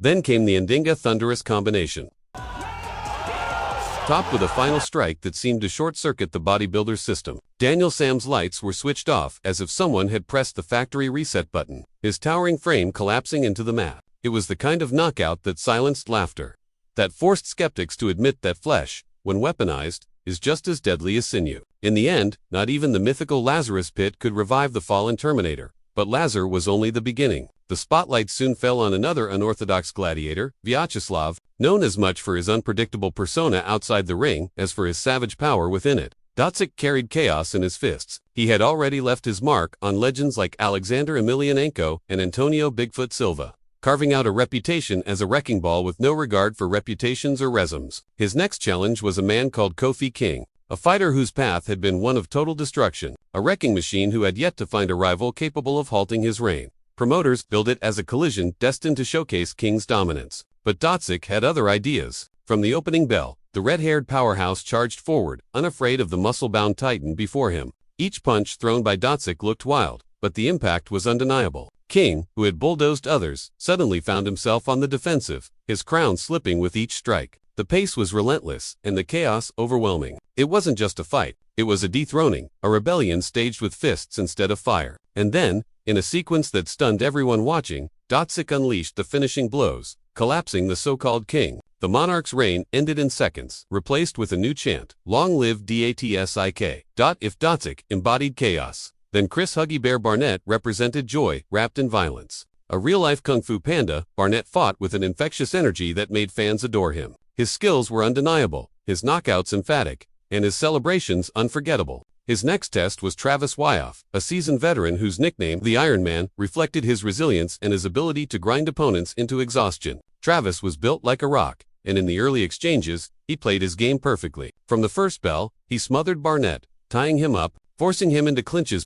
Then came the Ndinga thunderous combination, topped with a final strike that seemed to short-circuit the bodybuilder's system. Daniel Sam's lights were switched off as if someone had pressed the factory reset button, his towering frame collapsing into the mat. It was the kind of knockout that silenced laughter, that forced skeptics to admit that flesh, when weaponized, is just as deadly as sinew. In the end, not even the mythical Lazarus pit could revive the fallen Terminator. But Lazar was only the beginning. The spotlight soon fell on another unorthodox gladiator, Vyacheslav, known as much for his unpredictable persona outside the ring as for his savage power within it. Dotsic carried chaos in his fists. He had already left his mark on legends like Alexander Emelianenko and Antonio Bigfoot Silva, carving out a reputation as a wrecking ball with no regard for reputations or resumes. His next challenge was a man called Kofi King, a fighter whose path had been one of total destruction, a wrecking machine who had yet to find a rival capable of halting his reign. Promoters billed it as a collision destined to showcase King's dominance. But Dotsic had other ideas. From the opening bell, the red-haired powerhouse charged forward, unafraid of the muscle-bound titan before him. Each punch thrown by Dotsic looked wild, but the impact was undeniable. King, who had bulldozed others, suddenly found himself on the defensive, his crown slipping with each strike. The pace was relentless, and the chaos overwhelming. It wasn't just a fight, it was a dethroning, a rebellion staged with fists instead of fire. And then, in a sequence that stunned everyone watching, Dotsic unleashed the finishing blows, collapsing the so-called king. The monarch's reign ended in seconds, replaced with a new chant, "Long live Datsik." If Dotsic embodied chaos, then Chris Huggy Bear Barnett represented joy wrapped in violence. A real-life kung fu panda, Barnett fought with an infectious energy that made fans adore him. His skills were undeniable, his knockouts emphatic, and his celebrations unforgettable. His next test was Travis Wyoff, a seasoned veteran whose nickname, the Iron Man, reflected his resilience and his ability to grind opponents into exhaustion. Travis was built like a rock, and in the early exchanges, he played his game perfectly. From the first bell, he smothered Barnett, tying him up, forcing him into clinches